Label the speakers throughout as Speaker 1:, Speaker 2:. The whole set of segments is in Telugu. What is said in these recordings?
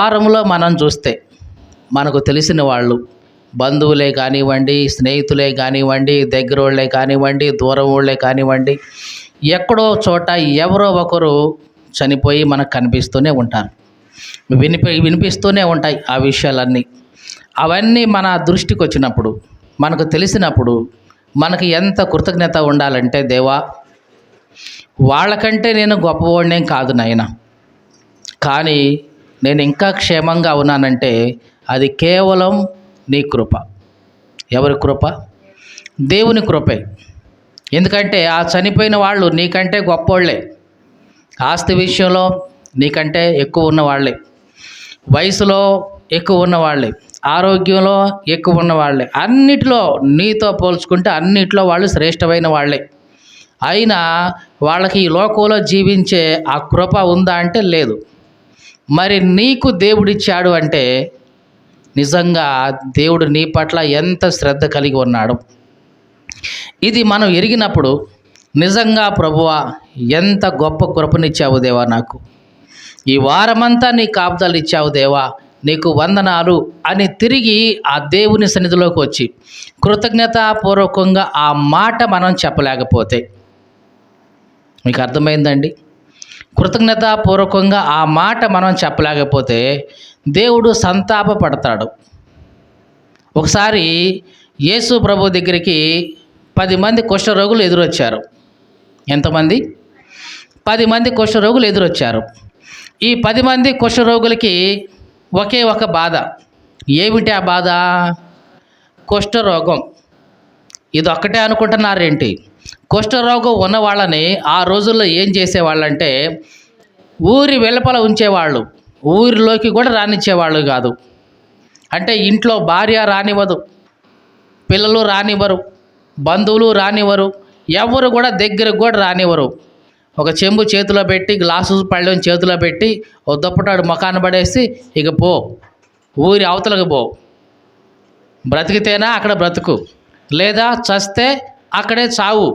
Speaker 1: వారంలో మనం చూస్తే మనకు తెలిసిన వాళ్ళు, బంధువులే కానివ్వండి, స్నేహితులే కానివ్వండి, దగ్గరోళ్ళే కానివ్వండి, దూరం వాళ్ళే కానివ్వండి, ఎక్కడో చోట ఎవరో ఒకరు చనిపోయి మనకు కనిపిస్తూనే ఉంటారు. వినిపిస్తూనే ఉంటాయి ఆ విషయాలన్నీ. అవన్నీ మన దృష్టికి వచ్చినప్పుడు, మనకు తెలిసినప్పుడు మనకి ఎంత కృతజ్ఞత ఉండాలంటే, దేవా, వాళ్ళకంటే నేను గొప్పవాడినేం కాదు నాయనా, కానీ నేను ఇంకా క్షేమంగా ఉన్నానంటే అది కేవలం నీ కృప. ఎవరి కృప? దేవుని కృపే. ఎందుకంటే ఆ చనిపోయిన వాళ్ళు నీకంటే గొప్పోళ్ళే. ఆస్తి విషయంలో నీకంటే ఎక్కువ ఉన్నవాళ్ళే, వయసులో ఎక్కువ ఉన్నవాళ్ళే, ఆరోగ్యంలో ఎక్కువ ఉన్నవాళ్ళే, అన్నిటిలో నీతో పోల్చుకుంటే అన్నిటిలో వాళ్ళు శ్రేష్టమైన వాళ్ళే. అయినా వాళ్ళకి ఈ లోకంలో జీవించే ఆ కృప ఉందా అంటే లేదు. మరి నీకు దేవుడిచ్చాడు అంటే నిజంగా దేవుడు నీ పట్ల ఎంత శ్రద్ధ కలిగి ఉన్నాడు. ఇది మనం ఎరిగినప్పుడు నిజంగా ప్రభువా, ఎంత గొప్ప కృపనిచ్చావు దేవా, నాకు ఈ వారమంతా నీ కాపుదలు ఇచ్చావు దేవా, నీకు వందనాలు అని తిరిగి ఆ దేవుని సన్నిధిలోకి వచ్చి కృతజ్ఞతాపూర్వకంగా ఆ మాట మనం చెప్పలేకపోతే, మీకు అర్థమైందండి? కృతజ్ఞతాపూర్వకంగా ఆ మాట మనం చెప్పలేకపోతే దేవుడు సంతాపపడతాడు. ఒకసారి యేసు ప్రభు దగ్గరికి 10 మంది కుష్ఠరోగులు ఎదురొచ్చారు. ఎంతమంది? 10 మంది కుష్ఠరోగులు ఎదురొచ్చారు. ఈ 10 మంది కుష్ఠరోగులకి ఒకే ఒక బాధ. ఏమిటి ఆ బాధ? కుష్ఠరోగం. ఇది ఒక్కటే అనుకుంటున్నారేంటి? కుష్ఠరోగం ఉన్న వాళ్ళని ఆ రోజుల్లో ఏం చేసేవాళ్ళంటే ఊరి వెలుపల ఉంచేవాళ్ళు, ఊరిలోకి కూడా రానిచ్చేవాళ్ళు కాదు. అంటే ఇంట్లో భార్య రానివ్వదు, పిల్లలు రానివ్వరు, బంధువులు రానివ్వరు, ఎవరు కూడా దగ్గరకు కూడా రానివ్వరు. ఒక చెంబు చేతిలో పెట్టి, గ్లాసు పళ్ళెం చేతిలో పెట్టి, ఓ దుప్పటాడు ముఖాన్ని పడేసి ఇక పో, ఊరి అవతలకు పో, బ్రతికితేనా అక్కడ బ్రతుకు, లేదా చస్తే అక్కడే చావు,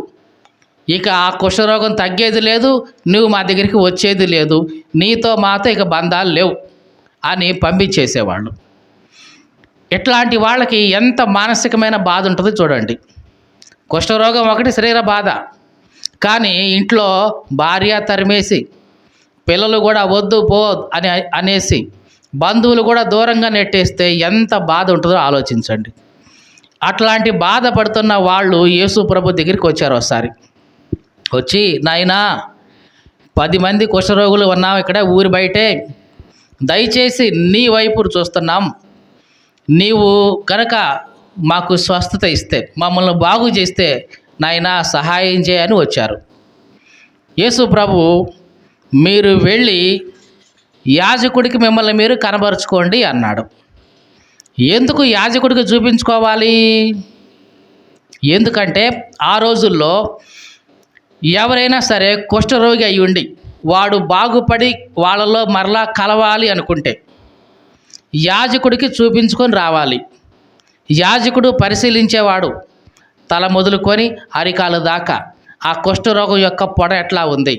Speaker 1: ఇక ఆ కుష్ఠరోగం తగ్గేది లేదు, నువ్వు మా దగ్గరికి వచ్చేది లేదు, నీతో మాతో ఇక బంధాలు లేవు అని పంపించేసేవాళ్ళు. ఇట్లాంటి వాళ్ళకి ఎంత మానసికమైన బాధ ఉంటుందో చూడండి. కుష్ఠరోగం ఒకటి శరీర బాధ, కానీ ఇంట్లో భార్య తరిమేసి, పిల్లలు కూడా వద్దు పో అనేసి, బంధువులు కూడా దూరంగా నెట్టేస్తే ఎంత బాధ ఉంటుందో ఆలోచించండి. అట్లాంటి బాధపడుతున్న వాళ్ళు యేసు ప్రభు దగ్గరికి వచ్చారు. ఒకసారి వచ్చి, నాయనా, 10 మంది కుష్ఠరోగులు ఉన్నాం ఇక్కడ ఊరి బయటే, దయచేసి నీ వైపు చూస్తున్నాం, నీవు కనుక మాకు స్వస్థత ఇస్తే, మమ్మల్ని బాగు చేస్తే నాయనా సహాయం చేయని వచ్చారు. యేసు ప్రభు, మీరు వెళ్ళి యాజకుడికి మిమ్మల్ని మీరు కనబరుచుకోండి అన్నాడు. ఎందుకు యాజకుడికి చూపించుకోవాలి? ఎందుకంటే ఆ రోజుల్లో ఎవరైనా సరే కుష్ఠరోగి అయి ఉండి వాడు బాగుపడి వాళ్ళలో మరలా కలవాలి అనుకుంటే యాజకుడికి చూపించుకొని రావాలి. యాజకుడు పరిశీలించేవాడు, తల మొదలుకొని అరికాల దాకా ఆ కుష్ఠరోగం యొక్క పొడ ఎట్లా ఉంది,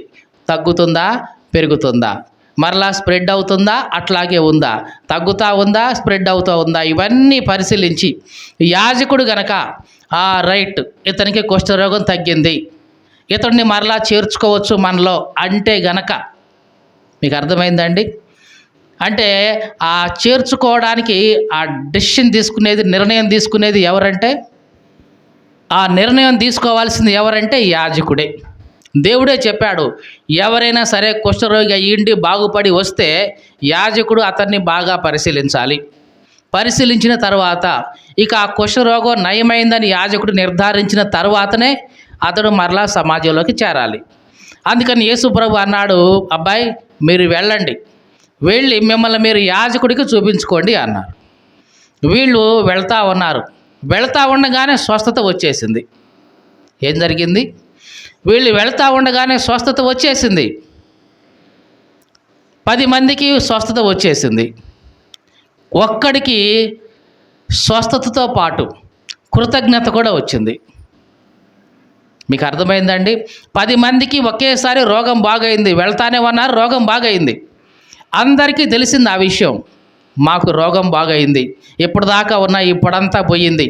Speaker 1: తగ్గుతుందా, పెరుగుతుందా, మరలా స్ప్రెడ్ అవుతుందా, అట్లాగే ఉందా, తగ్గుతూ ఉందా, స్ప్రెడ్ అవుతూ ఉందా, ఇవన్నీ పరిశీలించి యాజకుడు గనక రైట్, ఇతనికి కుష్ఠరోగం తగ్గింది, ఇతడిని మరలా చేర్చుకోవచ్చు మనలో అంటే గనక, మీకు అర్థమైందండి? అంటే ఆ చేర్చుకోవడానికి ఆ డెసిషన్ తీసుకునేది, నిర్ణయం తీసుకునేది ఎవరంటే, ఆ నిర్ణయం తీసుకోవాల్సింది ఎవరంటే యాజకుడే. దేవుడే చెప్పాడు, ఎవరైనా సరే కుష్ఠరోగి అయ్యిండి బాగుపడి వస్తే యాజకుడు అతన్ని బాగా పరిశీలించాలి. పరిశీలించిన తర్వాత ఇక ఆ కుష్ఠరోగం నయమైందని యాజకుడు నిర్ధారించిన తర్వాతనే అతడు మరలా సమాజంలోకి చేరాలి. అందుకని యేసు ప్రభు అన్నాడు, అబ్బాయి మీరు వెళ్ళండి, వెళ్ళి మిమ్మల్ని మీరు యాజకుడికి చూపించుకోండి అన్నారు. వీళ్ళు వెళ్తూ ఉన్నారు. వెళ్తూ ఉండగానే స్వస్థత వచ్చేసింది. ఏం జరిగింది? వీళ్ళు వెళ్తూ ఉండగానే స్వస్థత వచ్చేసింది. 10 మందికి స్వస్థత వచ్చేసింది. ఒక్కడికి స్వస్థతతో పాటు కృతజ్ఞత కూడా వచ్చింది. మీకు అర్థమైందండి? 10 మందికి ఒకేసారి రోగం బాగైంది. వెళ్తానే ఉన్నారు, రోగం బాగైంది. అందరికీ తెలిసింది ఆ విషయం. మాకు రోగం బాగయింది, ఇప్పుడు దాకా ఉన్న ఈ పొడంతా పోయింది,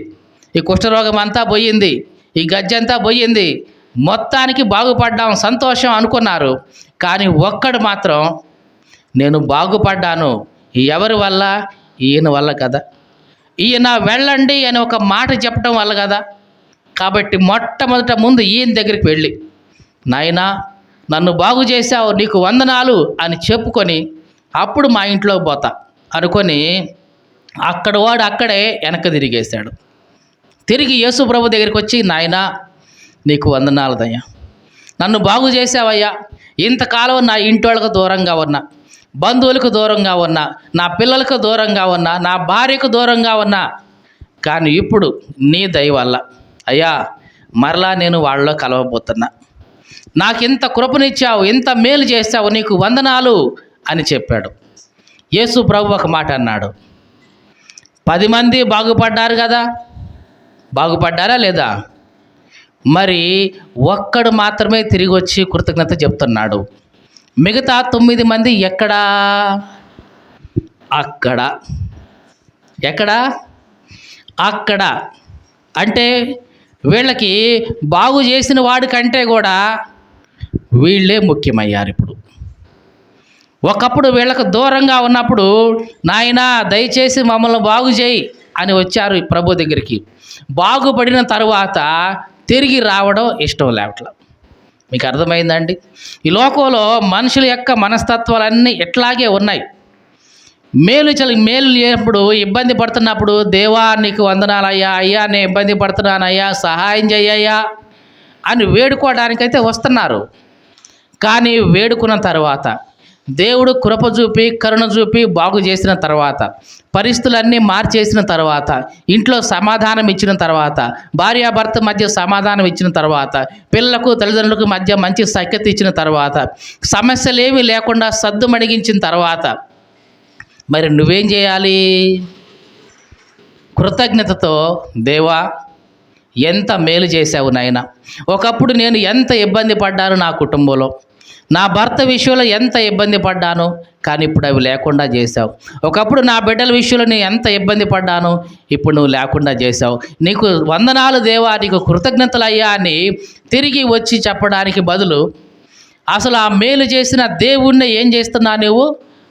Speaker 1: ఈ కుష్ఠరోగం అంతా పోయింది, ఈ గజ్జంతా పోయింది, మొత్తానికి బాగుపడ్డాం సంతోషం అనుకున్నారు. కానీ ఒక్కడు మాత్రం నేను బాగుపడ్డాను ఎవరి వల్ల? ఈయన వల్ల కదా, ఈయన వెళ్ళండి అని ఒక మాట చెప్పడం వల్ల కదా. కాబట్టి మొట్టమొదట ముందు ఈయన దగ్గరికి వెళ్ళి, నాయనా నన్ను బాగు చేశావు, నీకు వందనాలు అని చెప్పుకొని అప్పుడు మా ఇంట్లోకి పోతా అనుకొని వాడు అక్కడే వెనక్కి తిరిగేశాడు. తిరిగి యేసు ప్రభు దగ్గరికి వచ్చి, నాయనా నీకు వందనాలదయ్యా, నన్ను బాగు చేసావయ్యా, ఇంతకాలం నా ఇంటోళ్ళకు దూరంగా ఉన్నా, బంధువులకు దూరంగా ఉన్నా, నా పిల్లలకు దూరంగా ఉన్నా, నా భార్యకు దూరంగా ఉన్నా, కానీ ఇప్పుడు నీ దయ వల్ల అయ్యా మరలా నేను వాళ్ళలో కలవబోతున్నా, నాకు ఇంత కృపనిచ్చావు, ఇంత మేలు చేశావు, నీకు వందనాలు అని చెప్పాడు. యేసు ప్రభు ఒక మాట అన్నాడు, 10 మంది బాగుపడ్డారు కదా, బాగుపడ్డారా లేదా? మరి ఒక్కడు మాత్రమే తిరిగి వచ్చి కృతజ్ఞత చెప్తున్నాడు. మిగతా 9 మంది ఎక్కడా? అక్కడ. ఎక్కడ? అక్కడ. అంటే వీళ్ళకి బాగు చేసిన వాడి కంటే కూడా వీళ్ళే ముఖ్యమయ్యారు. ఇప్పుడు ఒకప్పుడు వీళ్ళకు దూరంగా ఉన్నప్పుడు, నాయనా దయచేసి మమ్మల్ని బాగు చేయి అని వచ్చారు ఈ ప్రభు దగ్గరికి. బాగుపడిన తరువాత తిరిగి రావడం ఇష్టం లేవట్లా. మీకు అర్థమైందండి? ఈ లోకంలో మనుషుల యొక్క మనస్తత్వాలన్నీ ఇట్లాగే ఉన్నాయి. మేలు లేనప్పుడు, ఇబ్బంది పడుతున్నప్పుడు, దేవా నీకు వందనాలయ్యా, అయ్యా నేను ఇబ్బంది పడుతున్నానయ్యా, సహాయం చెయ్యయ్యా అని వేడుకోవడానికైతే వస్తున్నారు. కానీ వేడుకున్న తర్వాత, దేవుడు కృప చూపి కరుణ చూపి బాగు చేసిన తర్వాత, పరిస్థితులన్నీ మార్చేసిన తర్వాత, ఇంట్లో సమాధానం ఇచ్చిన తర్వాత, భార్యాభర్త మధ్య సమాధానం ఇచ్చిన తర్వాత, పిల్లలకు తల్లిదండ్రులకు మధ్య మంచి సఖ్యత ఇచ్చిన తర్వాత, సమస్యలేమీ లేకుండా సద్దు మణిగించిన తర్వాత మరి నువ్వేం చేయాలి? కృతజ్ఞతతో, దేవా ఎంత మేలు చేశావు నాయనా, ఒకప్పుడు నేను ఎంత ఇబ్బంది పడ్డాను నా కుటుంబంలో, నా భర్త విషయంలో ఎంత ఇబ్బంది పడ్డాను, కానీ ఇప్పుడు అవి లేకుండా చేశావు. ఒకప్పుడు నా బిడ్డల విషయంలో నేను ఎంత ఇబ్బంది పడ్డాను, ఇప్పుడు నువ్వు లేకుండా చేశావు. నీకు వందనాలు దేవా, నీకు కృతజ్ఞతలు అయ్యా అని తిరిగి వచ్చి చెప్పడానికి బదులు అసలు ఆ మేలు చేసిన దేవుణ్ణి ఏం చేస్తున్నావు? నువ్వు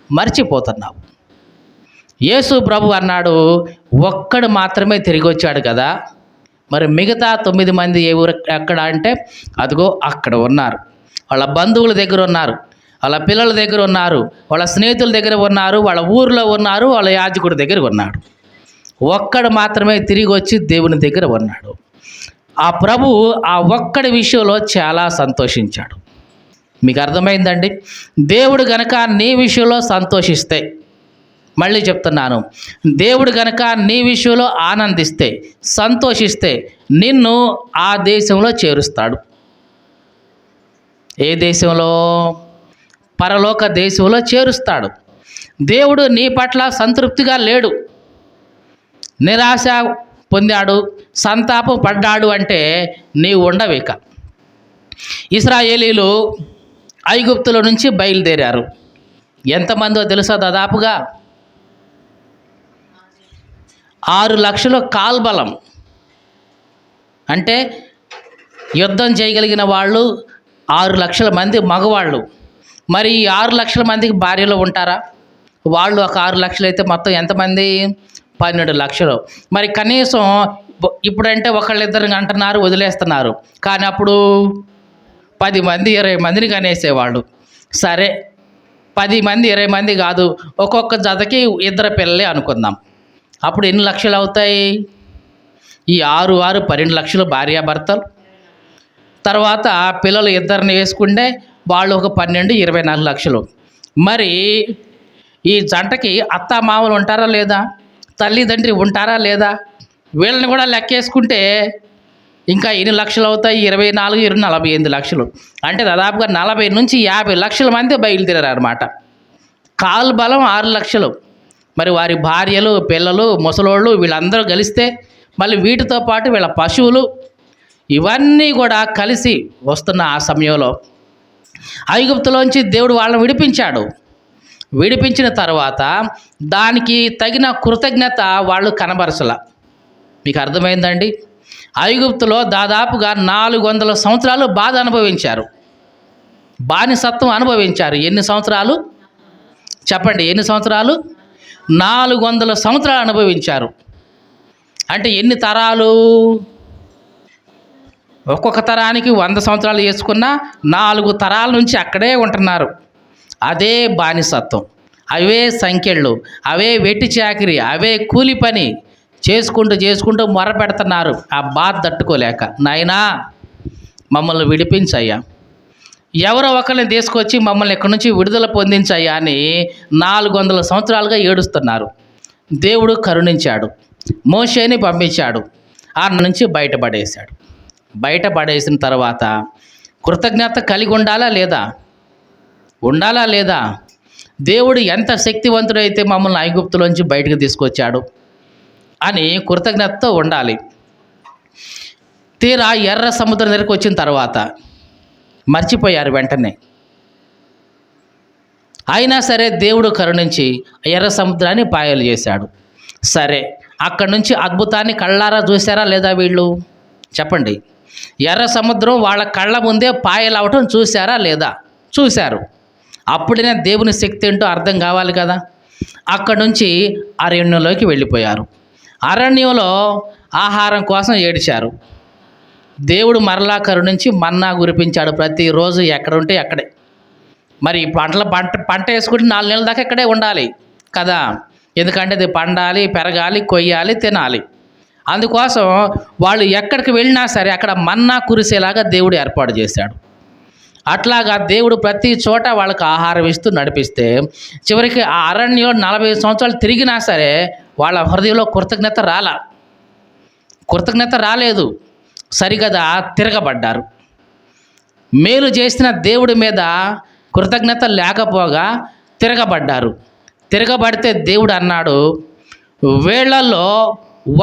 Speaker 1: మర్చిపోతున్నావు. యేసు ప్రభు అన్నాడు, ఒక్కడు మాత్రమే తిరిగి వచ్చాడు కదా, మరి మిగతా 9 మంది ఎక్కడ అంటే అదిగో అక్కడ ఉన్నారు. వాళ్ళ బంధువుల దగ్గర ఉన్నారు, వాళ్ళ పిల్లల దగ్గర ఉన్నారు, వాళ్ళ స్నేహితుల దగ్గర ఉన్నారు, వాళ్ళ ఊరిలో ఉన్నారు, వాళ్ళ యాజకుడి దగ్గర ఉన్నాడు. ఒక్కడు మాత్రమే తిరిగి వచ్చి దేవుని దగ్గర ఉన్నాడు. ఆ ప్రభువు ఆ ఒక్కడి విషయంలో చాలా సంతోషించాడు. మీకు అర్థమైందండి? దేవుడు గనక నీ విషయంలో సంతోషిస్తే, మళ్ళీ చెప్తున్నాను, దేవుడు గనక నీ విషయంలో ఆనందిస్తే, సంతోషిస్తే నిన్ను ఆ దేశంలో చేరుస్తాడు. ఏ దేశంలో? పరలోక దేశంలో చేరుస్తాడు. దేవుడు నీ పట్ల సంతృప్తిగా లేడు, నిరాశ పొందాడు, సంతాపం పడ్డాడు అంటే నీవు ఉండవిక. ఇశ్రాయేలీలు ఐగుప్తుల నుంచి బయలుదేరారు. ఎంతమందో తెలుసా? దాదాపుగా 6 లక్షల కాల్బలం, అంటే యుద్ధం చేయగలిగిన వాళ్ళు 6 లక్షల మంది మగవాళ్ళు. మరి ఈ 6 లక్షల మందికి భార్యలు ఉంటారా? వాళ్ళు ఒక 6 లక్షలు అయితే మొత్తం ఎంతమంది? 12 లక్షలు. మరి కనీసం ఇప్పుడంటే ఒకళ్ళిద్దరు అంటున్నారు, వదిలేస్తున్నారు. కానీ అప్పుడు 10 మంది 20 మందిని కనేసేవాళ్ళు. సరే 10 మంది 20 మంది కాదు, ఒక్కొక్క జతకి 2 పిల్లలే అనుకుందాం. అప్పుడు ఎన్ని లక్షలు అవుతాయి? ఈ 6 12 లక్షలు భార్యాభర్తలు. తర్వాత పిల్లలు 2 వేసుకుంటే వాళ్ళు ఒక 12 24 లక్షలు. మరి ఈ జంటకి అత్త మామలు ఉంటారా లేదా? తల్లిదండ్రి ఉంటారా లేదా? వీళ్ళని కూడా లెక్కేసుకుంటే ఇంకా ఎన్ని లక్షలు అవుతాయి? 24 48 లక్షలు. అంటే దాదాపుగా 40 నుంచి 50 లక్షల మంది బయలుదేరారు అన్నమాట. కాలు బలం 6 లక్షలు. మరి వారి భార్యలు, పిల్లలు, ముసలోళ్ళు వీళ్ళందరూ కలిస్తే మళ్ళీ వీటితో పాటు వీళ్ళ పశువులు ఇవన్నీ కూడా కలిసి వస్తున్న ఆ సమయంలో ఐగుప్తులోంచి దేవుడు వాళ్ళని విడిపించాడు. విడిపించిన తర్వాత దానికి తగిన కృతజ్ఞత వాళ్ళు కనబరచల. మీకు అర్థమైందండి? ఐగుప్తులో దాదాపుగా 400 సంవత్సరాలు బాధ అనుభవించారు, బానిసత్వం అనుభవించారు. ఎన్ని సంవత్సరాలు చెప్పండి? ఎన్ని సంవత్సరాలు? 400 సంవత్సరాలు అనుభవించారు. అంటే ఎన్ని తరాలు? ఒక్కొక్క తరానికి 100 సంవత్సరాలు చేసుకున్నా 4 తరాల నుంచి అక్కడే ఉంటున్నారు. అదే బానిసత్వం, అవే సంఖ్యలు, అవే వెట్టి చాకిరి, అవే కూలి పని చేసుకుంటూ మొర పెడుతున్నారు ఆ బాధ తట్టుకోలేక. నాయనా మమ్మల్ని విడిపించయ్యా, ఎవరో ఒకరిని తీసుకొచ్చి మమ్మల్ని ఇక్కడి నుంచి విడుదల పొందించయ్యా అని 400 సంవత్సరాలుగా ఏడుస్తున్నారు. దేవుడు కరుణించాడు, మోషేని పంపించాడు, ఆ నుంచి బయటపడేశాడు. బయటపడేసిన తర్వాత కృతజ్ఞత కలిగి ఉండాలా లేదా? ఉండాలా లేదా? దేవుడు ఎంత శక్తివంతుడైతే మమ్మల్ని ఐగుప్తులోంచి బయటకు తీసుకొచ్చాడు అని కృతజ్ఞతతో ఉండాలి. తీరా ఎర్ర సముద్రం దగ్గరికి వచ్చిన తర్వాత మర్చిపోయారు వెంటనే. అయినా సరే దేవుడు కరుణించి ఎర్ర సముద్రాన్ని పాయలు చేశాడు. సరే, అక్కడి నుంచి అద్భుతాన్ని కళ్ళారా చూసారా లేదా వీళ్ళు? చెప్పండి. ఎర్ర సముద్రం వాళ్ళ కళ్ళ ముందే పాయలవటం చూసారా లేదా? చూశారు. అప్పుడైనా దేవుని శక్తి ఏంటో అర్థం కావాలి కదా. అక్కడి నుంచి అరణ్యంలోకి వెళ్ళిపోయారు. అరణ్యంలో ఆహారం కోసం ఏడిచారు. దేవుడు మరలా కరుణించి మన్నా కురిపించాడు ప్రతిరోజు, ఎక్కడుంటే అక్కడే. మరి పంట వేసుకుంటే 4 నెలల దాకా ఇక్కడే ఉండాలి కదా, ఎందుకంటే అది పండాలి, పెరగాలి, కొయ్యాలి, తినాలి. అందుకోసం వాళ్ళు ఎక్కడికి వెళ్ళినా సరే అక్కడ మన్నా కురిసేలాగా దేవుడు ఏర్పాటు చేశాడు. అట్లాగా దేవుడు ప్రతి చోట వాళ్ళకి ఆహారం ఇస్తూ నడిపిస్తే చివరికి ఆ అరణ్యంలో 40 సంవత్సరాలు తిరిగినా సరే వాళ్ళ హృదయంలో కృతజ్ఞత రాలేదు. సరిగదా తిరగబడ్డారు. మేలు చేసిన దేవుడి మీద కృతజ్ఞత లేకపోగా తిరగబడ్డారు. తిరగబడితే దేవుడు అన్నాడు, వీళ్ళల్లో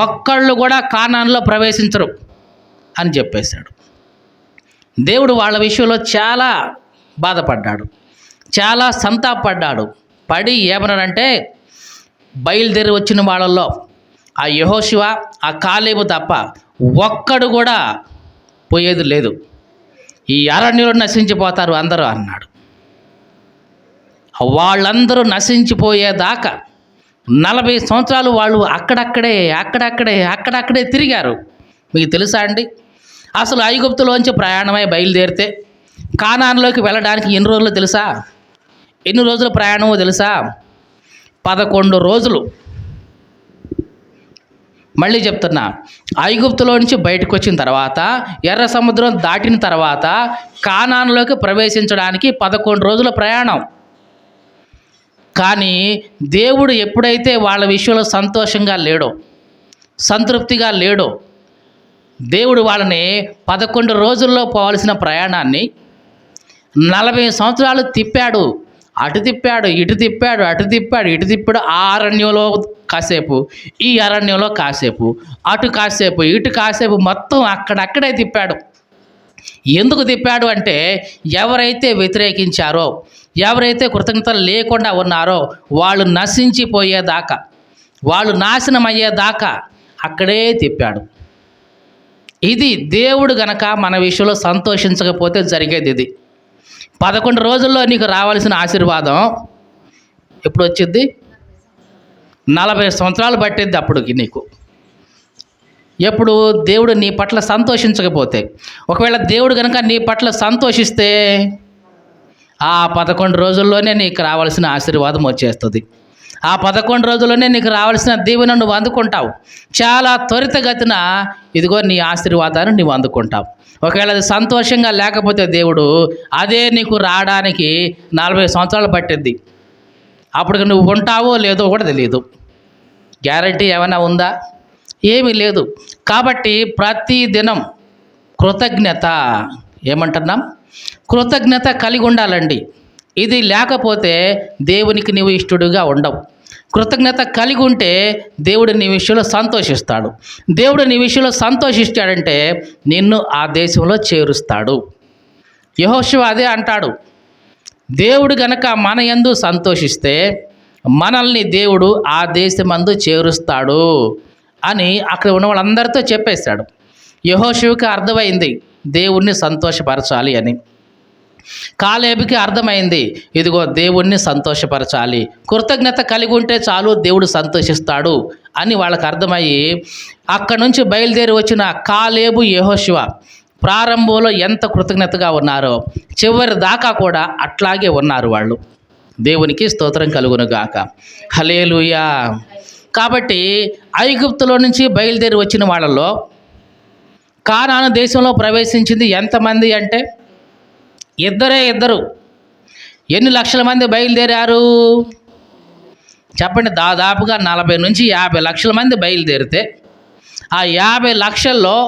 Speaker 1: ఒక్కళ్ళు కూడా కానానులో ప్రవేశించరు అని చెప్పేశాడు. దేవుడు వాళ్ళ విషయంలో చాలా బాధపడ్డాడు, చాలా సంతాపడ్డాడు. పడి ఏమన్నాడంటే, బయలుదేరి వచ్చిన వాళ్ళల్లో ఆ యెహోషువ, ఆ కాలేబు తప్ప ఒక్కడు కూడా పోయేది లేదు, ఈ అరణ్యంలో నశించిపోతారు అందరూ అన్నాడు. వాళ్ళందరూ నశించిపోయేదాకా 40 సంవత్సరాలు వాళ్ళు అక్కడక్కడే తిరిగారు. మీకు తెలుసా అండి? అసలు ఐగుప్తులోంచి ప్రయాణమై బయలుదేరితే కానానులోకి వెళ్ళడానికి ఎన్ని రోజులు తెలుసా? ఎన్ని రోజుల ప్రయాణమో తెలుసా? 11 రోజులు. మళ్ళీ చెప్తున్నా, ఐగుప్తులో నుంచి బయటకు వచ్చిన తర్వాత, ఎర్ర సముద్రం దాటిన తర్వాత కానానులోకి ప్రవేశించడానికి 11 రోజుల ప్రయాణం. కానీ దేవుడు ఎప్పుడైతే వాళ్ళ విషయంలో సంతోషంగా లేడో, సంతృప్తిగా లేడో, దేవుడు వాళ్ళని 11 రోజుల్లో పోవాల్సిన ప్రయాణాన్ని 40 సంవత్సరాలు తిప్పాడు. అటు తిప్పాడు, ఇటు తిప్పాడు, ఇటు తిప్పాడు. ఆ అరణ్యంలో కాసేపు, ఈ అరణ్యంలో కాసేపు, అటు కాసేపు, ఇటు కాసేపు, మొత్తం అక్కడక్కడే తిప్పాడు. ఎందుకు తిప్పాడు అంటే, ఎవరైతే వ్యతిరేకించారో, ఎవరైతే కృతజ్ఞత లేకుండా ఉన్నారో వాళ్ళు నశించిపోయేదాకా, వాళ్ళు నాశనం అయ్యేదాకా అక్కడే తిప్పాడు. ఇది దేవుడు గనక మన విషయంలో సంతోషించకపోతే జరిగేది ఇది. 11 రోజుల్లో నీకు రావాల్సిన ఆశీర్వాదం ఎప్పుడు వచ్చింది? 40 సంవత్సరాలు పట్టిద్ది అప్పటికి నీకు. ఎప్పుడు దేవుడు నీ పట్ల సంతోషించకపోతే. ఒకవేళ దేవుడు కనుక నీ పట్ల సంతోషిస్తే ఆ 11 రోజుల్లోనే నీకు రావాల్సిన ఆశీర్వాదం వచ్చేస్తుంది. ఆ 11 రోజుల్లోనే నీకు రావాల్సిన దీవెన నువ్వు అందుకుంటావు. చాలా త్వరితగతిన ఇదిగో నీ ఆశీర్వాదాన్ని నువ్వు అందుకుంటావు. ఒకవేళ అది సంతోషంగా లేకపోతే దేవుడు అదే నీకు రావడానికి 40 సంవత్సరాలు పట్టిద్ది. అప్పటికి నువ్వు ఉంటావో లేదో కూడా తెలియదు. గ్యారంటీ ఏమైనా ఉందా? ఏమీ లేదు. కాబట్టి ప్రతి దినం కృతజ్ఞత ఏమంటున్నాం? కృతజ్ఞత కలిగి ఉండాలండి. ఇది లేకపోతే దేవునికి నీవు ఇష్టడుగా ఉండవు. కృతజ్ఞత కలిగి ఉంటే దేవుడు నీ విషయంలో సంతోషిస్తాడు. దేవుడు నీ విషయంలో సంతోషిస్తాడంటే నిన్ను ఆ దేశంలో చేరుస్తాడు. యెహోషువ అదే అంటాడు, దేవుడు గనక మన యందు సంతోషిస్తే మనల్ని దేవుడు ఆ దేశమందు చేరుస్తాడు అని అక్కడ ఉన్న వాళ్ళందరితో చెప్పేశాడు. యెహోషువకి అర్థమైంది దేవుణ్ణి సంతోషపరచాలి అని. కాలేబుకి అర్థమైంది ఇదిగో దేవుణ్ణి సంతోషపరచాలి, కృతజ్ఞత కలిగి ఉంటే చాలు దేవుడు సంతోషిస్తాడు అని వాళ్ళకి అర్థమయ్యి అక్కడి నుంచి బయలుదేరి వచ్చిన కాలేబు యెహోషువ ప్రారంభంలో ఎంత కృతజ్ఞతగా ఉన్నారో చివరి దాకా కూడా అట్లాగే ఉన్నారు వాళ్ళు. దేవునికి స్తోత్రం కలుగును గాక. హల్లెలూయా. కాబట్టి ఐగుప్తులో నుంచి బయలుదేరి వచ్చిన వాళ్ళలో కానాను దేశంలో ప్రవేశించింది ఎంతమంది అంటే ఇద్దరు. ఎన్ని లక్షల మంది బయలుదేరారు చెప్పండి? దాదాపుగా 40 నుంచి 50 లక్షల మంది బయలుదేరితే ఆ 50 లక్షల్లో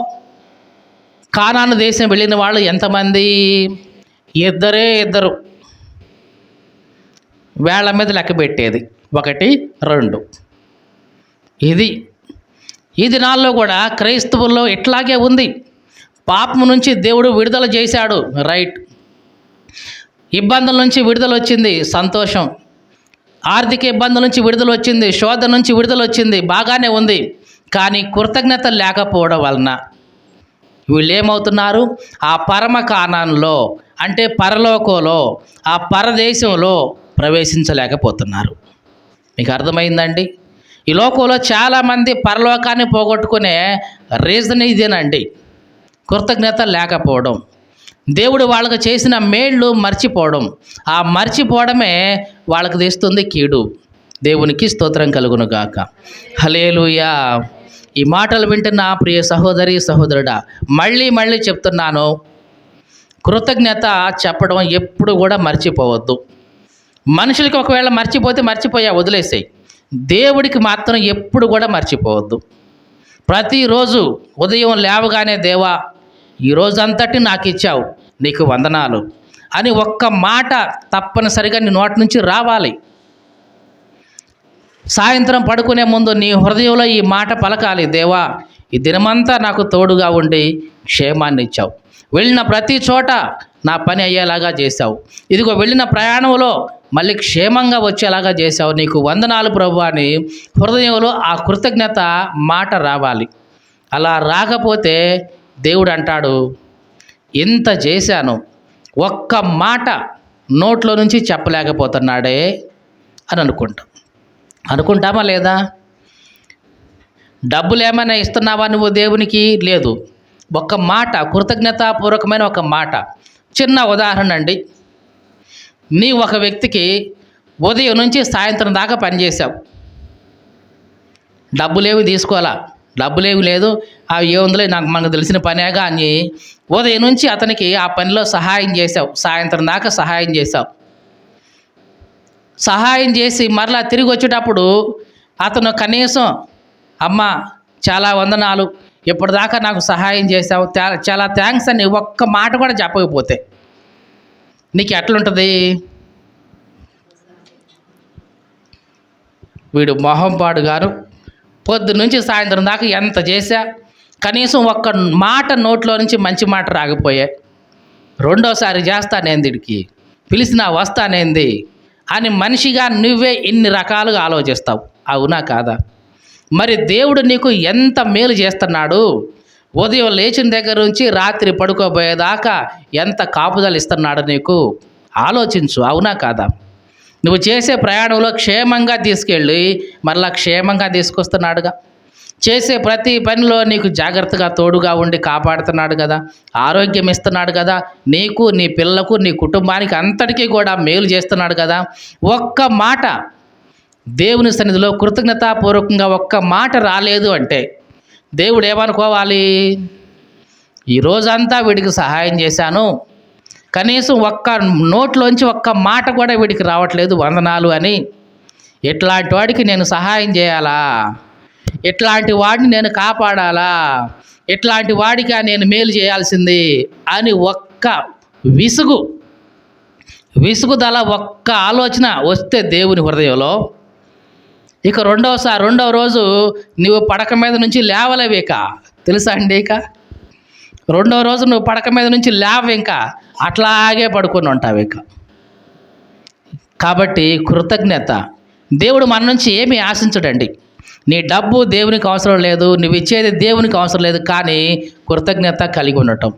Speaker 1: కానాను దేశం వెళ్ళిన వాళ్ళు ఎంతమంది? ఇద్దరు. వేళ్ల మీద లెక్క పెట్టేది 1, 2. ఈ దినాల్లో కూడా క్రైస్తవుల్లో ఇట్లాగే ఉంది. పాపం నుంచి దేవుడు విడుదల చేశాడు, రైట్. ఇబ్బందుల నుంచి విడుదల వచ్చింది, సంతోషం. ఆర్థిక ఇబ్బందుల నుంచి విడుదల వచ్చింది, శోధన నుంచి విడుదల వచ్చింది, బాగానే ఉంది. కానీ కృతజ్ఞత లేకపోవడం వలన వీళ్ళు ఏమవుతున్నారు? ఆ పరమ కానానులో అంటే పరలోకంలో ఆ పరదేశంలో ప్రవేశించలేకపోతున్నారు. మీకు అర్థమైందండి? ఈ లోకంలో చాలామంది పరలోకాన్ని పోగొట్టుకునే రీజన్ ఇదేనండి, కృతజ్ఞత లేకపోవడం. దేవుడు వాళ్ళకు చేసిన మేళ్ళు మర్చిపోవడం. ఆ మర్చిపోవడమే వాళ్ళకు తెస్తుంది కీడు. దేవునికి స్తోత్రం కలుగును గాక. హల్లెలూయా. ఈ మాటలు వింటున్న ప్రియ సహోదరి సహోదరుడా, మళ్ళీ చెప్తున్నాను, కృతజ్ఞత చెప్పడం ఎప్పుడు కూడా మర్చిపోవద్దు. మనుషులకి ఒకవేళ మర్చిపోయా వదిలేసాయి, దేవుడికి మాత్రం ఎప్పుడు కూడా మర్చిపోవద్దు. ప్రతిరోజు ఉదయం లేవగానే దేవా ఈ రోజంతటి నాకు ఇచ్చావు, నీకు వందనాలు అని ఒక్క మాట తప్పనిసరిగా నీ నోటి నుంచి రావాలి. సాయంత్రం పడుకునే ముందు నీ హృదయంలో ఈ మాట పలకాలి, దేవా ఈ దినమంతా నాకు తోడుగా ఉండి క్షేమాన్ని ఇచ్చావు, వెళ్ళిన ప్రతి చోట నా పని అయ్యేలాగా చేశావు, ఇదిగో వెళ్ళిన ప్రయాణంలో మళ్ళీ క్షేమంగా వచ్చేలాగా చేశావు, నీకు వందనాలు ప్రభువా అని హృదయంలో ఆ కృతజ్ఞత మాట రావాలి. అలా రాకపోతే దేవుడు అంటాడు, ఇంత చేశాను ఒక్క మాట నోట్లో నుంచి చెప్పలేకపోతున్నాడే అని అనుకుంటామా లేదా? డబ్బులు ఏమైనా ఇస్తున్నావా నువ్వు దేవునికి? లేదు. ఒక్క మాట, కృతజ్ఞతాపూర్వకమైన ఒక మాట. చిన్న ఉదాహరణ అండి, నీ ఒక వ్యక్తికి ఉదయం నుంచి సాయంత్రం దాకా పనిచేసావు, డబ్బులేవి తీసుకోవాలా, డబ్బులేవి లేదు, అవి ఏముందిలే మనకు తెలిసిన పనేగా అని ఉదయం నుంచి అతనికి ఆ పనిలో సహాయం చేసావు, సాయంత్రం దాకా సహాయం చేసావు. సహాయం చేసి మరలా తిరిగి వచ్చేటప్పుడు అతను కనీసం అమ్మ చాలా వందనాలు, ఇప్పటిదాకా నాకు సహాయం చేసావు, చాలా థ్యాంక్స్ అని ఒక్క మాట కూడా చెప్పకపోతే నీకు ఎట్లుంటుంది? వీడు మొహం పాడుగాను పొద్దు నుంచి సాయంత్రం దాకా ఎంత చేశా కనీసం ఒక్క మాట నోట్లో నుంచి మంచి మాట రాకపోయాయి, రెండోసారి చేస్తానేంది, వీడికి పిలిచినా వస్తానేంది అని మనిషిగా నువ్వే ఇన్ని రకాలుగా ఆలోచిస్తావు. అవునా కాదా? మరి దేవుడు నీకు ఎంత మేలు చేస్తున్నాడు, ఉదయం లేచిన దగ్గర నుంచి రాత్రి పడుకోబోయేదాకా ఎంత కాపుదలు ఇస్తున్నాడు నీకు ఆలోచించు. అవునా కాదా? నువ్వు చేసే ప్రయాణంలో క్షేమంగా తీసుకెళ్ళి మరలా క్షేమంగా తీసుకొస్తున్నాడుగా. చేసే ప్రతి పనిలో నీకు జాగ్రత్తగా తోడుగా ఉండి కాపాడుతున్నాడు కదా, ఆరోగ్యం ఇస్తున్నాడు కదా, నీకు నీ పిల్లలకు నీ కుటుంబానికి అంతటికీ కూడా మేలు చేస్తున్నాడు కదా. ఒక్క మాట దేవుని సన్నిధిలో కృతజ్ఞతాపూర్వకంగా ఒక్క మాట రాలేదు అంటే దేవుడు ఏమనుకోవాలి? ఈరోజంతా వీడికి సహాయం చేశాను, కనీసం ఒక్క నోట్లోంచి ఒక్క మాట కూడా వీడికి రావట్లేదు వందనాలు అని, ఇట్లాంటి వాడికి నేను సహాయం చేయాలా, ఇట్లాంటి వాడిని నేను కాపాడాలా, ఇట్లాంటి వాడికి నేను మేలు చేయాల్సింది అని ఒక్క విసుగుదల ఒక్క ఆలోచన వస్తే దేవుని హృదయంలో, ఇక రెండవ రోజు నువ్వు పడక మీద నుంచి లేవలేవు. ఇక తెలుసా అండి, ఇక రెండవ రోజు నువ్వు పడక మీద నుంచి లేవు, ఇంకా అట్లాగే పడుకొని ఉంటావు. ఇక కాబట్టి కృతజ్ఞత. దేవుడు మన నుంచి ఏమీ ఆశించడండి. నీ డబ్బు దేవునికి అవసరం లేదు, నువ్వు ఇచ్చేది దేవునికి అవసరం లేదు, కానీ కృతజ్ఞత కలిగి ఉండటం,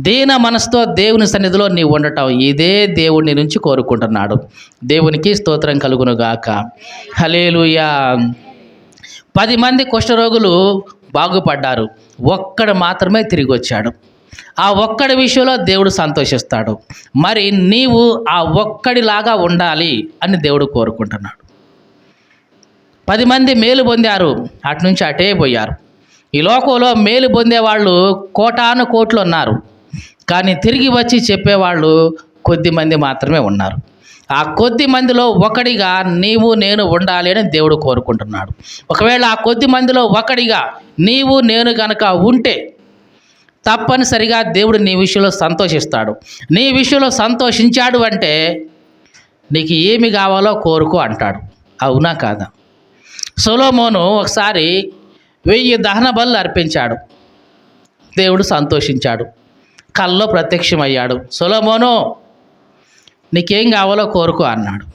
Speaker 1: దీన మనసుతో దేవుని సన్నిధిలో నీవు ఉండటం, ఇదే దేవుడి నుంచి కోరుకుంటున్నాడు. దేవునికి స్తోత్రం కలుగునుగాక. హల్లెలూయా. 10 మంది కుష్ఠరోగులు బాగుపడ్డారు, ఒక్కడు మాత్రమే తిరిగి వచ్చాడు. ఆ ఒక్కడి విషయంలో దేవుడు సంతోషిస్తాడు. మరి నీవు ఆ ఒక్కడిలాగా ఉండాలి అని దేవుడు కోరుకుంటున్నాడు. 10 మంది మేలు పొందారు, అటు నుంచి అటే పోయారు. ఈ లోకంలో మేలు పొందేవాళ్ళు కోటాను కోట్లు ఉన్నారు, కానీ తిరిగి వచ్చి చెప్పేవాళ్ళు కొద్ది మంది మాత్రమే ఉన్నారు. ఆ కొద్ది మందిలో ఒకడిగా నీవు నేను ఉండాలి అని దేవుడు కోరుకుంటున్నాడు. ఒకవేళ ఆ కొద్ది మందిలో ఒకడిగా నీవు నేను కనుక ఉంటే తప్పనిసరిగా దేవుడు నీ విషయంలో సంతోషిస్తాడు. నీ విషయంలో సంతోషించాడు అంటే నీకు ఏమి కావాలో కోరుకో అంటాడు. అవునా కాదా? సొలొమోను ఒకసారి 1000 దహన బలులు అర్పించాడు. దేవుడు సంతోషించాడు, కల్లో ప్రత్యక్షమయ్యాడు. సొలొమోను, నీకేం కావాలో కోరుకో అన్నాడు.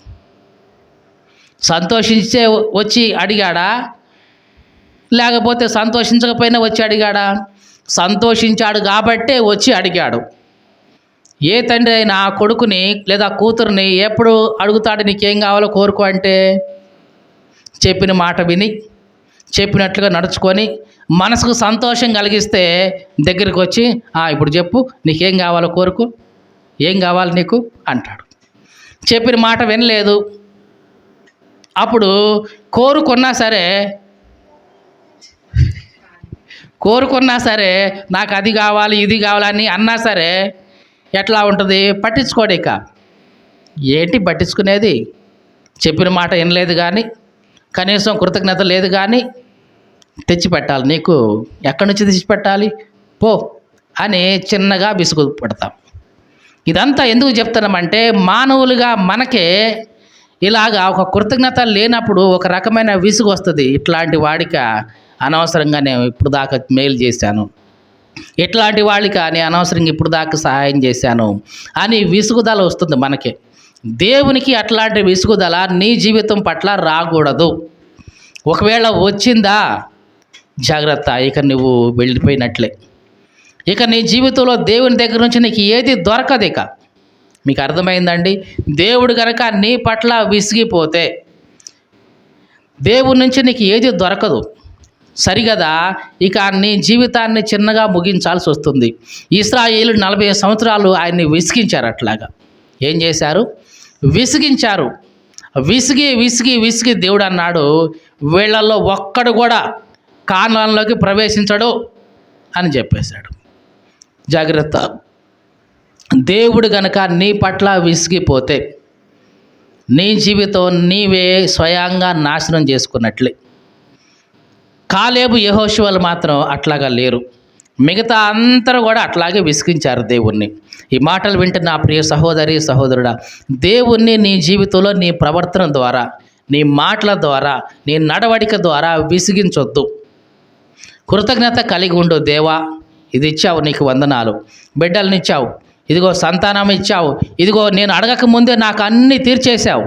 Speaker 1: సంతోషించే వచ్చి అడిగాడా, లేకపోతే సంతోషించకపోయినా వచ్చి అడిగాడా? సంతోషించాడు కాబట్టే వచ్చి అడిగాడు. ఏ తండ్రి అయినా ఆ కొడుకుని లేదా కూతురుని ఎప్పుడు అడుగుతాడు నీకేం కావాలో కోరుకో అంటే? చెప్పిన మాట విని చెప్పినట్లుగా నడుచుకొని మనసుకు సంతోషం కలిగిస్తే దగ్గరికి వచ్చి ఇప్పుడు చెప్పు నీకేం కావాలో కోరుకో, ఏం కావాలి నీకు అంటాడు. చెప్పిన మాట వినలేదు, అప్పుడు కోరుకున్నా సరే నాకు అది కావాలి ఇది కావాలని అన్నా సరే ఎట్లా ఉంటుంది? పట్టించుకోడు. ఇక ఏంటి పట్టించుకునేది? చెప్పిన మాట వినలేదు కానీ, కనీసం కృతజ్ఞత లేదు కానీ తెచ్చి పెట్టాలి. నీకు ఎక్కడి నుంచి తెచ్చి పెట్టాలి పో అని చిన్నగా విసుగు పడతాం. ఇదంతా ఎందుకు చెప్తున్నామంటే మానవులుగా మనకే ఇలాగా ఒక కృతజ్ఞత లేనప్పుడు ఒక రకమైన విసుగు వస్తుంది. ఇట్లాంటి వాడిక అనవసరంగా నేను ఇప్పుడు దాకా మేలు చేశాను, ఇట్లాంటి వాళ్ళకి నేను అనవసరంగా ఇప్పుడు దాకా సహాయం చేశాను అని విసుగుదల వస్తుంది మనకే. దేవునికి అట్లాంటి విసుగుదల నీ జీవితం పట్ల రాకూడదు. ఒకవేళ వచ్చిందా జాగ్రత్త, ఇక నువ్వు వెళ్ళిపోయినట్లే. ఇక నీ జీవితంలో దేవుని దగ్గర నుంచి నీకు ఏది దొరకదు. ఇక మీకు అర్థమైందండి? దేవుడు కనుక నీ పట్ల విసిగిపోతే దేవుడి నుంచి నీకు ఏది దొరకదు. సరిగదా? ఇక నీ జీవితాన్ని చిన్నగా ముగించాల్సి వస్తుంది. ఇశ్రాయేలు 40 సంవత్సరాలు ఆయన్ని విసిగించారు. అట్లాగా ఏం చేశారు? విసిగించారు. విసిగి విసిగి విసిగి దేవుడు అన్నాడు, వీళ్ళల్లో ఒక్కడు కూడా కానానులోకి ప్రవేశించడు అని చెప్పేశాడు. జాగ్రత్త. దేవుడు గనక నీ పట్ల విసిగిపోతే నీ జీవితం నీవే స్వయంగా నాశనం చేసుకున్నట్లే. కాలేబు యెహోషువలు మాత్రం అట్లాగా లేరు. మిగతా అందరూ కూడా అట్లాగే విసిగించారు దేవుణ్ణి. ఈ మాటలు వింటున్న నా ప్రియ సహోదరి సహోదరుడా, దేవుణ్ణి నీ జీవితంలో నీ ప్రవర్తన ద్వారా, నీ మాటల ద్వారా, నీ నడవడిక ద్వారా విసిగించొద్దు. కృతజ్ఞత కలిగి ఉండు. దేవా, ఇది ఇచ్చావు, నీకు వందనాలు. బిడ్డల్ని ఇచ్చావు, ఇదిగో సంతానం ఇచ్చావు, ఇదిగో నేను అడగక ముందే నాకు అన్నీ తీర్చేశావు,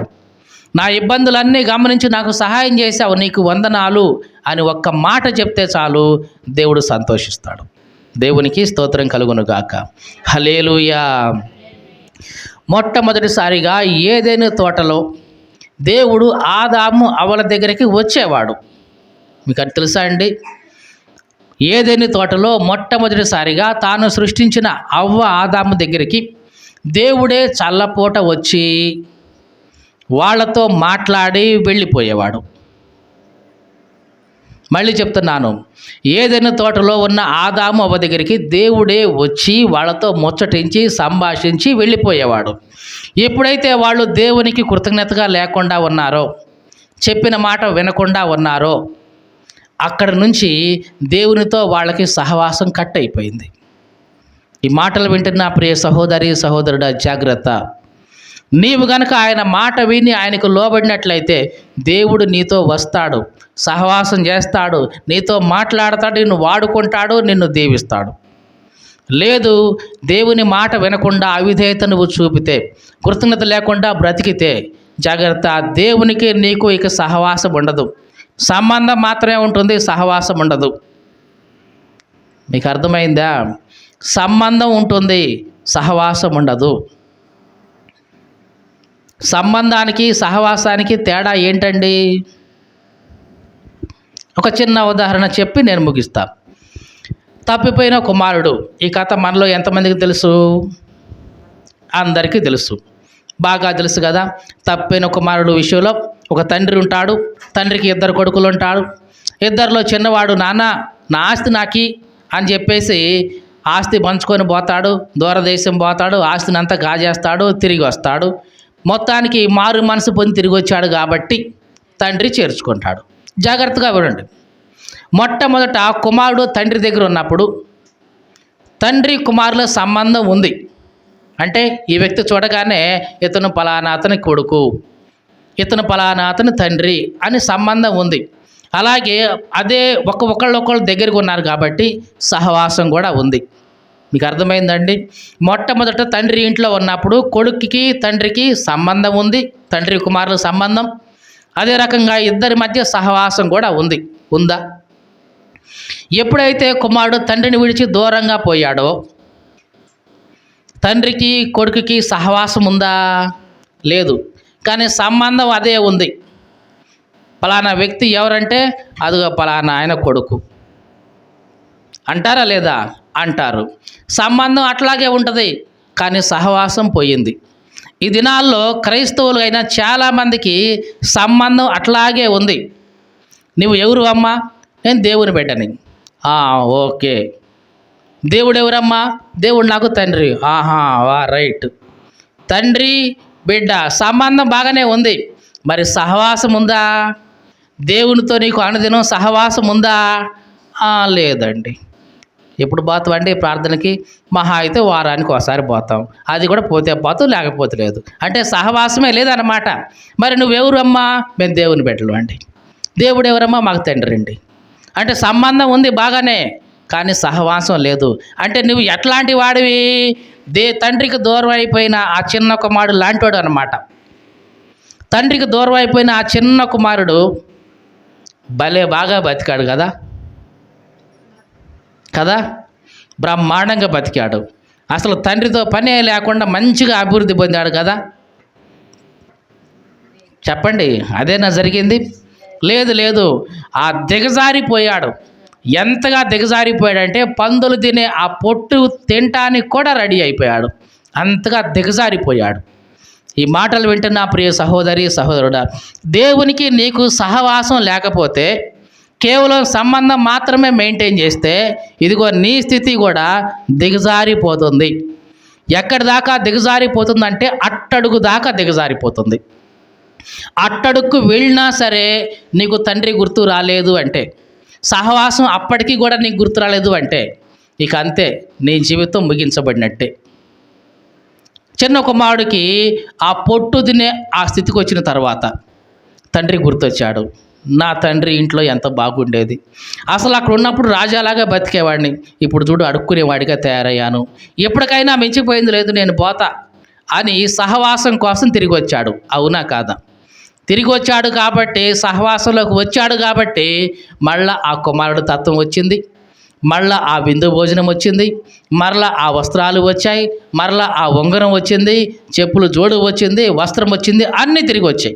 Speaker 1: నా ఇబ్బందులన్నీ గమనించి నాకు సహాయం చేశావు, నీకు వందనాలు అని ఒక్క మాట చెప్తే చాలు, దేవుడు సంతోషిస్తాడు. దేవునికి స్తోత్రం కలుగునుగాక. హల్లెలూయా. మొట్టమొదటిసారిగా ఏదైనా తోటలో దేవుడు ఆదాము అవ్వల దగ్గరికి వచ్చేవాడు. మీకు అది తెలుసా అండి? ఏదైనా తోటలో మొట్టమొదటిసారిగా తాను సృష్టించిన అవ్వ ఆదాము దగ్గరికి దేవుడే చల్లపూట వచ్చి వాళ్ళతో మాట్లాడి వెళ్ళిపోయేవాడు. మళ్ళీ చెప్తున్నాను, ఏదైనా తోటలో ఉన్న ఆదాము అవ్వ దగ్గరికి దేవుడే వచ్చి వాళ్ళతో ముచ్చటించి సంభాషించి వెళ్ళిపోయేవాడు. ఎప్పుడైతే వాళ్ళు దేవునికి కృతజ్ఞతగా లేకుండా ఉన్నారో, చెప్పిన మాట వినకుండా ఉన్నారో, అక్కడి నుంచి దేవునితో వాళ్ళకి సహవాసం కట్ అయిపోయింది. ఈ మాటలు వింటున్న ప్రియ సహోదరి సహోదరుడా, జాగ్రత్త. నీవు గనక ఆయన మాట విని ఆయనకు లోబడినట్లయితే దేవుడు నీతో వస్తాడు, సహవాసం చేస్తాడు, నీతో మాట్లాడతాడు, నిన్ను వాడుకుంటాడు, నిన్ను దీవిస్తాడు. లేదు, దేవుని మాట వినకుండా అవిధేయత నువ్వు చూపితే, కృతజ్ఞత లేకుండా బ్రతికితే జాగ్రత్త. దేవునికి నీకు ఇక సహవాసం ఉండదు. సంబంధం మాత్రమే ఉంటుంది, సహవాసం ఉండదు. మీకు అర్థమైందా? సంబంధం ఉంటుంది, సహవాసం ఉండదు. సంబంధానికి సహవాసానికి తేడా ఏంటండి? ఒక చిన్న ఉదాహరణ చెప్పి నేను ముగిస్తా. తప్పిపోయిన కుమారుడు. ఈ కథ మనలో ఎంతమందికి తెలుసు? అందరికీ తెలుసు, బాగా తెలుసు కదా. తప్పిపోయిన కుమారుడు విషయంలో ఒక తండ్రి ఉంటాడు. తండ్రికి 2 కొడుకులు ఉంటాడు. 2లో చిన్నవాడు, నాన్న నా ఆస్తి నాకి అని చెప్పేసి ఆస్తి పంచుకొని పోతాడు. దూరదేశం పోతాడు, ఆస్తిని అంతా కాజేస్తాడు, తిరిగి వస్తాడు. మొత్తానికి మారు మనసు పొంది తిరిగి వచ్చాడు కాబట్టి తండ్రి చేర్చుకుంటాడు. జాగ్రత్తగా వినండి. మొట్టమొదట కుమారుడు తండ్రి దగ్గర ఉన్నప్పుడు తండ్రి కుమారుల సంబంధం ఉంది. అంటే ఈ వ్యక్తి చూడగానే ఇతను పలానా అతని కొడుకు, ఇతను పలానా అతని తండ్రి అని సంబంధం ఉంది. అలాగే అదే ఒకళ్ళొకళ్ళు దగ్గరికి ఉన్నారు కాబట్టి సహవాసం కూడా ఉంది. మీకు అర్థమైందండి? మొట్టమొదట తండ్రి ఇంట్లో ఉన్నప్పుడు కొడుకుకి తండ్రికి సంబంధం ఉంది, తండ్రి కుమారుల సంబంధం. అదే రకంగా ఇద్దరి మధ్య సహవాసం కూడా ఉంది. ఉందా? ఎప్పుడైతే కుమారుడు తండ్రిని విడిచి దూరంగా పోయాడో తండ్రికి కొడుకుకి సహవాసం ఉందా? లేదు. కానీ సంబంధం అదే ఉంది. పలానా వ్యక్తి ఎవరంటే అదిగో పలానా ఆయన కొడుకు అంటారా లేదా? అంటారు. సంబంధం అట్లాగే ఉంటుంది, కానీ సహవాసం పోయింది. ఈ దినాల్లో క్రైస్తవులు అయినా చాలామందికి సంబంధం అట్లాగే ఉంది. నువ్వు ఎవరు అమ్మా? నేను దేవుని బిడ్డని. ఓకే. దేవుడు ఎవరమ్మా? దేవుడు నాకు తండ్రి. రైట్. తండ్రి బిడ్డ సంబంధం బాగానే ఉంది, మరి సహవాసం ఉందా? దేవునితో నీకు అనుదినం సహవాసం ఉందా? లేదండి. ఎప్పుడు పోతామండి ప్రార్థనకి? మహా అయితే వారానికి ఒకసారి పోతాం, అది కూడా పోతే పోతాం, లేకపోతే లేదు. అంటే సహవాసమే లేదన్నమాట. మరి నువ్వెవరు అమ్మా? మేము దేవుని బిడ్డలు అండి. దేవుడు ఎవరమ్మా? మాకు తండ్రి అండి. అంటే సంబంధం ఉంది బాగానే, కానీ సహవాసం లేదు. అంటే నువ్వు ఎట్లాంటి వాడివి? తండ్రికి దూరం అయిపోయిన ఆ చిన్న కుమారుడు లాంటివాడు అన్నమాట. తండ్రికి దూరం అయిపోయిన ఆ చిన్న కుమారుడు భలే బాగా బతికాడు కదా కదా బ్రహ్మాండంగా బతికాడు. అసలు తండ్రితో పనే లేకుండా మంచిగా అభివృద్ధి పొందాడు కదా. చెప్పండి, అదేనా జరిగింది? లేదు. ఆ దిగజారిపోయాడు. ఎంతగా దిగజారిపోయాడంటే పందులు తినే ఆ పొట్టు తినటానికి కూడా రెడీ అయిపోయాడు. అంతగా దిగజారిపోయాడు. ఈ మాటలు వింటున్న ప్రియ సహోదరి సహోదరుడా, దేవునికి నీకు సహవాసం లేకపోతే, కేవలం సంబంధం మాత్రమే మెయింటైన్ చేస్తే, ఇదిగో నీ స్థితి కూడా దిగజారిపోతుంది. ఎక్కడి దాకా దిగజారిపోతుందంటే అట్టడుగు దాకా దిగజారిపోతుంది. అట్టడుక్కు వెళ్ళినా సరే నీకు తండ్రి గుర్తు రాలేదు అంటే, సహవాసం అప్పటికీ కూడా నీకు గుర్తు రాలేదు అంటే, ఇక అంతే, నీ జీవితం ముగించబడినట్టే. చిన్న కుమారుడికి ఆ పొట్టు తినే ఆ స్థితికి వచ్చిన తర్వాత తండ్రి గుర్తొచ్చాడు. నా తండ్రి ఇంట్లో ఎంత బాగుండేది, అసలు అక్కడ ఉన్నప్పుడు రాజాలాగా బతికేవాడిని, ఇప్పుడు చూడు అడుక్కునేవాడిగా తయారయ్యాను, ఎప్పటికైనా మించిపోయింది లేదు, నేను పోతా అని సహవాసం కోసం తిరిగి వచ్చాడు. అవునా కాదా? తిరిగి వచ్చాడు కాబట్టి, సహవాసంలోకి వచ్చాడు కాబట్టి మళ్ళా ఆ కుమారుడు తత్వం వచ్చింది, మళ్ళా ఆ విందు భోజనం వచ్చింది, మరలా ఆ వస్త్రాలు వచ్చాయి, మరలా ఆ ఉంగరం వచ్చింది, చెప్పులు జోడు వచ్చింది, వస్త్రం వచ్చింది, అన్నీ తిరిగి వచ్చాయి.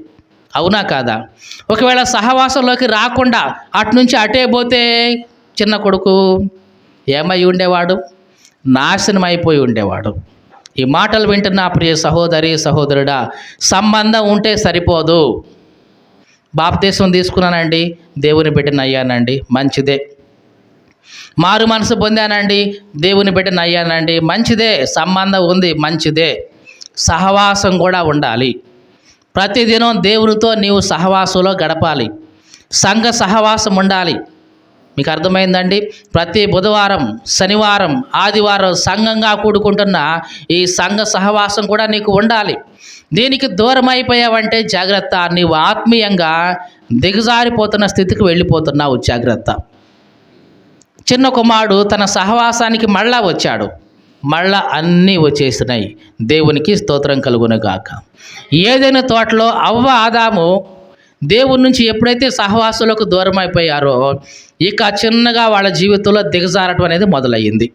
Speaker 1: అవునా కాదా? ఒకవేళ సహవాసంలోకి రాకుండా అటు నుంచి అటే పోతే చిన్న కొడుకు ఏమై ఉండేవాడు? నాశనం అయిపోయి ఉండేవాడు. ఈ మాటలు వింటున్న ప్రియ సహోదరి సహోదరుడా, సంబంధం ఉంటే సరిపోదు. బాప్తీసం తీసుకున్నానండి, దేవుని బిడ్డను అయ్యానండి, మంచిదే. మారు మనసు పొందానండి, దేవుని బిడ్డను అయ్యానండి, మంచిదే. సంబంధం ఉంది, మంచిదే. సహవాసం కూడా ఉండాలి. ప్రతిదినం దేవునితో నీవు సహవాసంలో గడపాలి. సంఘ సహవాసం ఉండాలి. మీకు అర్థమైందండి? ప్రతి బుధవారం, శనివారం, ఆదివారం సంఘంగా కూడుకుంటున్న ఈ సంఘ సహవాసం కూడా నీకు ఉండాలి. దీనికి దూరం అయిపోయావంటే జాగ్రత్త, నీవు ఆత్మీయంగా దిగజారిపోతున్న స్థితికి వెళ్ళిపోతున్నావు. జాగ్రత్త. చిన్న కుమారుడు తన సహవాసానికి మళ్ళా వచ్చాడు. మళ్ళా అన్నీ వచ్చేసినాయి. దేవునికి స్తోత్రం కలుగునుగాక. ఏదైనా తోటలో అవ్వ ఆదాము దేవుని నుంచి ఎప్పుడైతే సహవాసులకు దూరం అయిపోయారో ఇక చిన్నగా వాళ్ళ జీవితంలో దిగజారటం అనేది మొదలయ్యింది.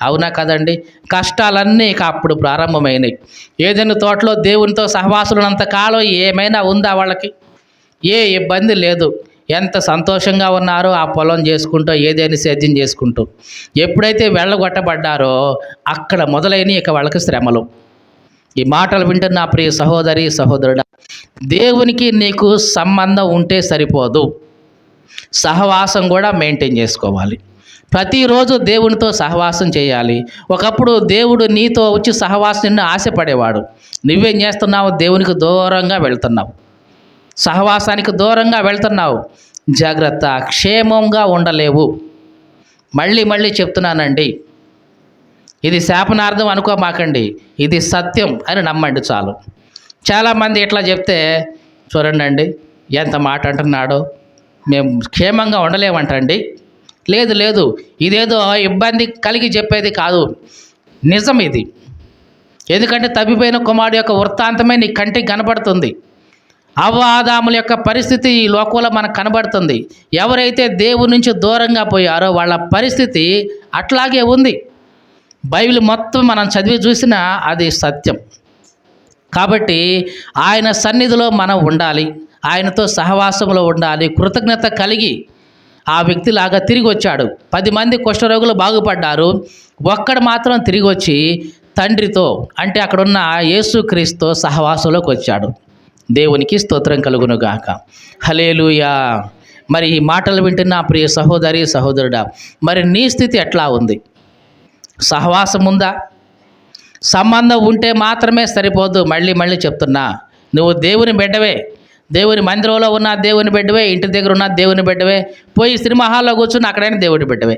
Speaker 1: అవునా కదండి? కష్టాలన్నీ ఇక అప్పుడు ప్రారంభమైనాయి. ఏదైనా తోటలో దేవునితో సహవాసులున్నంత కాలం ఏమైనా ఉందా వాళ్ళకి? ఏ ఇబ్బంది లేదు. ఎంత సంతోషంగా ఉన్నారో ఆ పొలం చేసుకుంటూ ఏదైనా సేద్యం చేసుకుంటూ. ఎప్పుడైతే వెళ్ళగొట్టబడ్డారో అక్కడ మొదలైన ఇక వాళ్ళకి శ్రమలు. ఈ మాటలు వింటున్న ప్రియ సహోదరి సహోదరుడా, దేవునికి నీకు సంబంధం ఉంటే సరిపోదు, సహవాసం కూడా మెయింటైన్ చేసుకోవాలి. ప్రతిరోజు దేవునితో సహవాసం చేయాలి. ఒకప్పుడు దేవుడు నీతో వచ్చి సహవాసం నిన్ను ఆశపడేవాడు. నువ్వేం చేస్తున్నావు? దేవునికి దూరంగా వెళ్తున్నావు, సహవాసానికి దూరంగా వెళ్తున్నావు. జాగ్రత్త, క్షేమంగా ఉండలేవు. మళ్ళీ మళ్ళీ చెప్తున్నానండి, ఇది శాపనార్థం అనుకోమాకండి, ఇది సత్యం అని నమ్మండి చాలు. చాలామంది ఇట్లా చెప్తే చూడండి ఎంత మాట అంటున్నాడో, మేము క్షేమంగా ఉండలేమంటండి. లేదు లేదు, ఇదేదో ఇబ్బంది కలిగి చెప్పేది కాదు, నిజం ఇది. ఎందుకంటే తప్పిపోయిన కుమారుడు యొక్క వృత్తాంతమే నీ కంటికి కనబడుతుంది. అవ్వ ఆదాముల యొక్క పరిస్థితి ఈ లోకంలో మనకు కనబడుతుంది. ఎవరైతే దేవుని నుంచి దూరంగా పోయారో వాళ్ళ పరిస్థితి అట్లాగే ఉంది. బైబిల్ మొత్తం మనం చదివి చూసినా అది సత్యం. కాబట్టి ఆయన సన్నిధిలో మనం ఉండాలి, ఆయనతో సహవాసంలో ఉండాలి, కృతజ్ఞత కలిగి. ఆ వ్యక్తిలాగా తిరిగి వచ్చాడు. 10 మంది కుష్ఠరోగులు బాగుపడ్డారు. ఒక్కడు మాత్రం తిరిగి వచ్చి తండ్రితో, అంటే అక్కడున్న యేసుక్రీస్తుతో సహవాసంలోకి వచ్చాడు. దేవునికి స్తోత్రం కలుగునుగాక. హల్లెలూయా. మరి ఈ మాటలు వింటున్న ప్రియ సహోదరి సహోదరుడా, మరి నీ స్థితి ఎట్లా ఉంది? సహవాసం ఉందా? సంబంధం ఉంటే మాత్రమే సరిపోదు. మళ్ళీ మళ్ళీ చెప్తున్నా, నువ్వు దేవుని బిడ్డవే, దేవుని మందిరంలో ఉన్న దేవుని బిడ్డవే, ఇంటి దగ్గర ఉన్న దేవుని బిడ్డవే, పోయి సినిమా హాల్లో కూర్చుని అక్కడైనా దేవుని బిడ్డవే.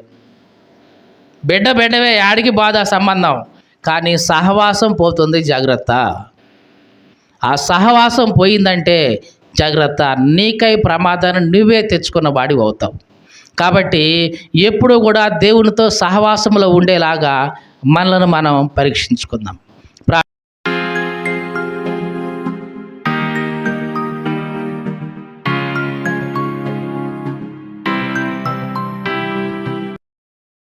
Speaker 1: బిడ్డవే, ఆడికి బాధ సంబంధం. కానీ సహవాసం పోతుంది, జాగ్రత్త. ఆ సహవాసం పోయిందంటే జాగ్రత్త, నీకై ప్రమాదాన్ని నువ్వే తెచ్చుకున్న వాడివి అవుతావు. కాబట్టి ఎప్పుడూ కూడా దేవునితో సహవాసంలో ఉండేలాగా మనలను మనం పరీక్షించుకుందాం.